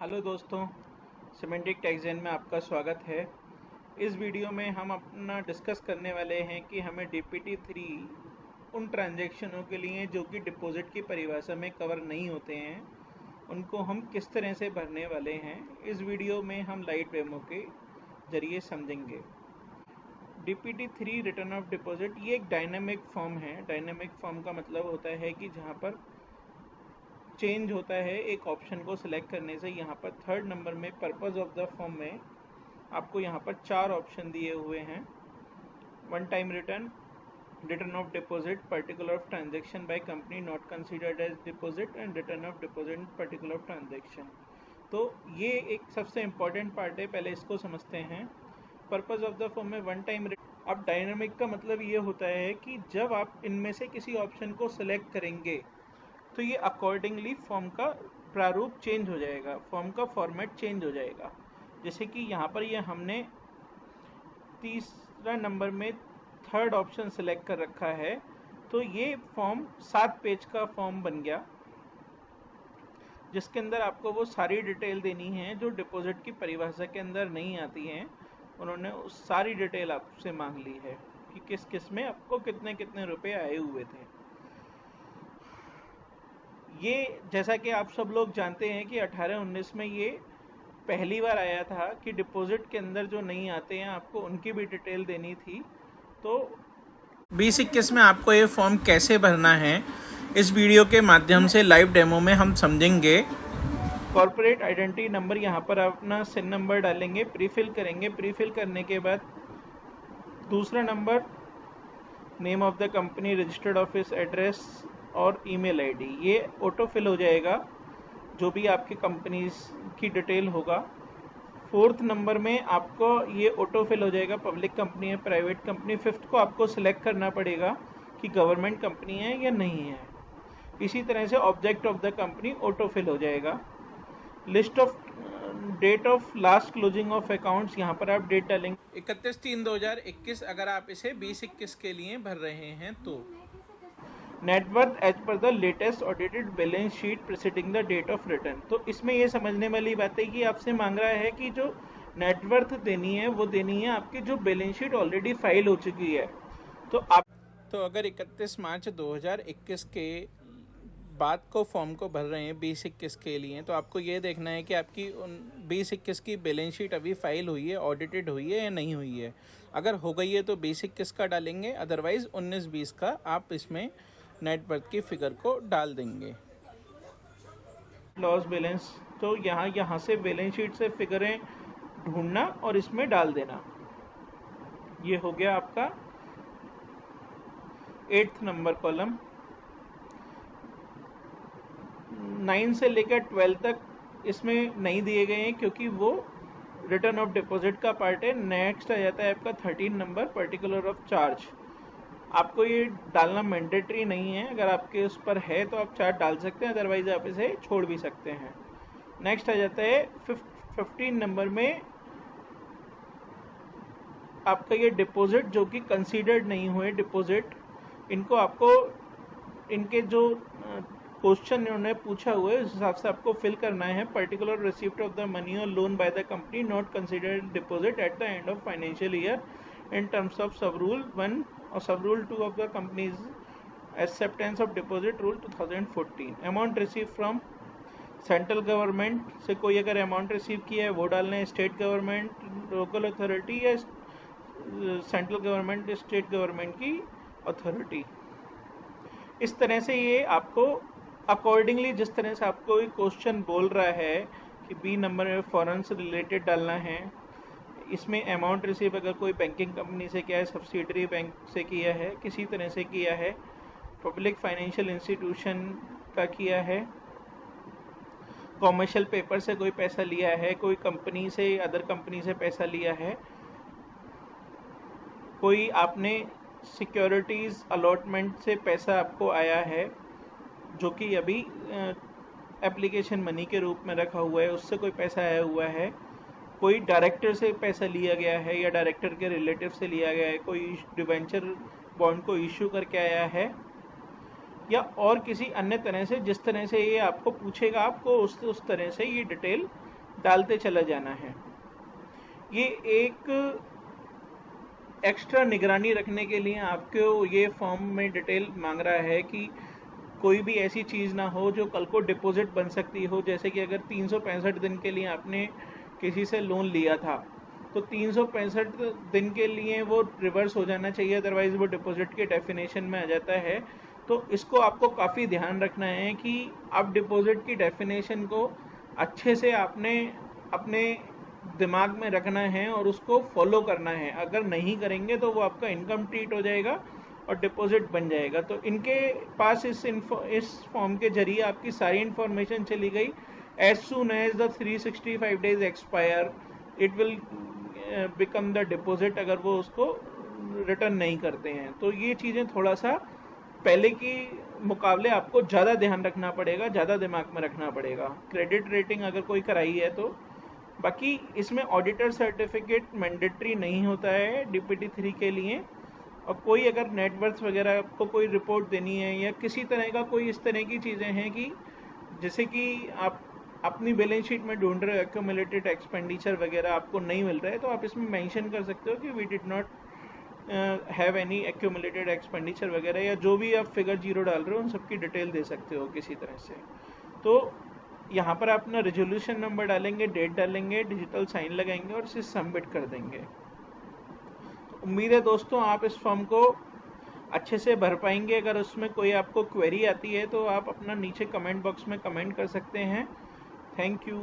Hello दोस्तों, semantic टैक्सेन में आपका स्वागत है। इस वीडियो में हम अपना डिस्कस करने वाले हैं कि हमें डीपीटी 3 उन ट्रांजैक्शनों के लिए जो कि डिपॉजिट की परिभाषा में कवर नहीं होते हैं, उनको हम किस तरह से भरने वाले हैं। इस वीडियो में हम लाइव डेमो के जरिए समझेंगे। डीपीटी 3 रिटर्न ऑफ डिपॉजिट ये एक डायनामिक फॉर्म है। डायनामिक फॉर्म का मतलब होता है कि जहाँ पर चेंज होता है एक ऑप्शन को सिलेक्ट करने से। यहाँ पर थर्ड नंबर में पर्पस ऑफ द फॉर्म में आपको यहाँ पर 4 ऑप्शन दिए हुए हैं। One time return, return of deposit, particular of transaction by company not considered as deposit and return of deposit particular of transaction. तो ये एक सबसे इम्पॉर्टेंट पार्ट है, पहले इसको समझते हैं। पर्पस ऑफ द फॉर्म में वन टाइम। अब डायनामिक का मतलब ये होता है कि जब आप इनमें से किसी ऑप्शन को सिलेक्ट करेंगे तो ये अकॉर्डिंगली फॉर्म का प्रारूप चेंज हो जाएगा, फॉर्म का फॉर्मेट चेंज हो जाएगा। जैसे कि यहाँ पर ये हमने तीसरा नंबर में थर्ड ऑप्शन सिलेक्ट कर रखा है, तो ये फॉर्म 7 पेज का फॉर्म बन गया, जिसके अंदर आपको वो सारी डिटेल देनी है जो डिपॉजिट की परिभाषा के अंदर नहीं आती हैं। उन्होंने उस सारी डिटेल आपसे मांग ली है कि किस किस में आपको कितने कितने रुपए आए हुए थे। ये जैसा कि आप सब लोग जानते हैं कि 18-19 में ये पहली बार आया था कि डिपॉजिट के अंदर जो नहीं आते हैं आपको उनकी भी डिटेल देनी थी। तो 20-21 में आपको ये फॉर्म कैसे भरना है, इस वीडियो के माध्यम से लाइव डेमो में हम समझेंगे। कॉर्पोरेट आइडेंटिटी नंबर यहाँ पर अपना सिन नंबर डालेंगे, प्रीफिल करेंगे। प्रीफिल करने के बाद दूसरा number name of the company, registered office address और ईमेल आईडी, ये ऑटो फिल हो जाएगा जो भी आपकी कंपनीज की डिटेल होगा। फोर्थ नंबर में आपको ये ऑटो फिल हो जाएगा, पब्लिक कंपनी है प्राइवेट कंपनी। फिफ्थ को आपको सिलेक्ट करना पड़ेगा कि गवर्नमेंट कंपनी है या नहीं है। इसी तरह से object of the company auto fill हो जाएगा। List of date of last closing of accounts, यहाँ पर आप डेट डालेंगे 31/3/2021 अगर आप इसे 20-21 के लिए भर रहे हैं तो। Net worth as per the latest audited balance sheet preceding the date of return. तो इसमें ये समझने वाली बात है कि आपसे मांग रहा है कि जो नेटवर्थ देनी है वो देनी है आपकी जो बैलेंस शीट ऑलरेडी फाइल हो चुकी है। तो अगर 31 मार्च 2021 के बाद को फॉर्म को भर रहे हैं 20-21 के लिए, तो आपको ये देखना है कि आपकी 20-21 की बैलेंस शीट अभी फाइल हुई है, ऑडिटेड हुई है या नहीं हुई है। अगर हो गई है तो 20-21 का डालेंगे, अदरवाइज़ 19-20 का आप इसमें नेटवर्थ की फिगर को डाल देंगे। लॉस बैलेंस, तो यहाँ से बैलेंस शीट से फिगरें ढूंढना और इसमें डाल देना। ये हो गया आपका 8th नंबर कॉलम। 9 से लेकर 12 तक इसमें नहीं दिए गए हैं क्योंकि वो रिटर्न ऑफ डिपॉजिट का पार्ट है। नेक्स्ट आ जाता है आपका 13 नंबर, पर्टिकुलर ऑफ चार्ज। आपको ये डालना मैंडेटरी नहीं है, अगर आपके उस पर है तो आप चार्ज डाल सकते हैं, अदरवाइज आप इसे छोड़ भी सकते हैं। नेक्स्ट आ जाता है 15 नंबर में आपका ये डिपॉजिट जो कि कंसीडर्ड नहीं हुए डिपॉजिट, इनको आपको इनके जो क्वेश्चन इन्होंने पूछा हुआ है उस हिसाब से आपको फिल करना है। Particular receipt of the money और loan by the company not considered deposit at the end of financial year in terms of sub rule 1 और sub rule 2 of the companies acceptance of deposit rule 2014। Amount receive from central government से कोई अगर amount receive किया है वो डालना है, state government, local authority या सेंट्रल गवर्नमेंट स्टेट गवर्नमेंट की अथॉरिटी। इस तरह से ये आपको अकॉर्डिंगली जिस तरह से आपको ये क्वेश्चन बोल रहा है कि बी नंबर में फॉरेन से रिलेटेड डालना है। इसमें अमाउंट रिसीव अगर कोई बैंकिंग कंपनी से किया है, सब्सिडरी बैंक से किया है, किसी तरह से किया है, पब्लिक फाइनेंशियल इंस्टीट्यूशन का किया है, कॉमर्शियल पेपर से कोई पैसा लिया है, कोई कंपनी से अदर कंपनी से पैसा लिया है, कोई आपने सिक्योरिटीज़ अलॉटमेंट से पैसा आपको आया है जो कि अभी एप्लीकेशन मनी के रूप में रखा हुआ है, उससे कोई पैसा आया हुआ है, कोई डायरेक्टर से पैसा लिया गया है या डायरेक्टर के रिलेटिव से लिया गया है, कोई डिवेंचर बॉन्ड को इशू करके आया है, या और किसी अन्य तरह से जिस तरह से ये आपको पूछेगा आपको उस तरह से ये डिटेल डालते चला जाना है। ये एक एक्स्ट्रा निगरानी रखने के लिए आपको ये फॉर्म में डिटेल मांग रहा है कि कोई भी ऐसी चीज़ ना हो जो कल को डिपॉजिट बन सकती हो। जैसे कि अगर 365 दिन के लिए आपने किसी से लोन लिया था, तो 365 दिन के लिए वो रिवर्स हो जाना चाहिए, अदरवाइज वो डिपॉजिट के डेफिनेशन में आ जाता है। तो इसको आपको काफ़ी ध्यान रखना है कि आप डिपॉजिट की डेफिनेशन को अच्छे से आपने अपने दिमाग में रखना है और उसको फॉलो करना है। अगर नहीं करेंगे तो वो आपका इनकम ट्रीट हो जाएगा और डिपॉजिट बन जाएगा। तो इनके पास इस फॉर्म के जरिए आपकी सारी इंफॉर्मेशन चली गई। As soon as the 365 days expire, it will become the deposit, अगर वो उसको रिटर्न नहीं करते हैं। तो ये चीज़ें थोड़ा सा पहले की मुकाबले आपको ज़्यादा ध्यान रखना पड़ेगा, ज़्यादा दिमाग में रखना पड़ेगा। क्रेडिट रेटिंग अगर कोई कराई है तो। बाकी इसमें ऑडिटर सर्टिफिकेट मैंडेटरी नहीं होता है DPT3 के लिए। और कोई अगर नेटवर्थ वगैरह आपको कोई रिपोर्ट देनी है या किसी तरह का कोई इस तरह की चीज़ें हैं कि जैसे कि आप अपनी बैलेंस शीट में ढूंढ रहे हो एक्यूमुलेटेड एक्सपेंडिचर वगैरह आपको नहीं मिल रहा है, तो आप इसमें मेंशन कर सकते हो कि we did not have any accumulated expenditure वगैरह, या जो भी आप फिगर जीरो डाल रहे हो उन सबकी डिटेल दे सकते हो किसी तरह से। तो यहाँ पर आप अपना रेजोल्यूशन नंबर डालेंगे, डेट डालेंगे, डिजिटल साइन लगाएंगे और इसे सबमिट कर देंगे। तो उम्मीद है दोस्तों आप इस फॉर्म को अच्छे से भर पाएंगे। अगर उसमें कोई आपको क्वेरी आती है तो आप अपना नीचे कमेंट बॉक्स में कमेंट कर सकते हैं। Thank you.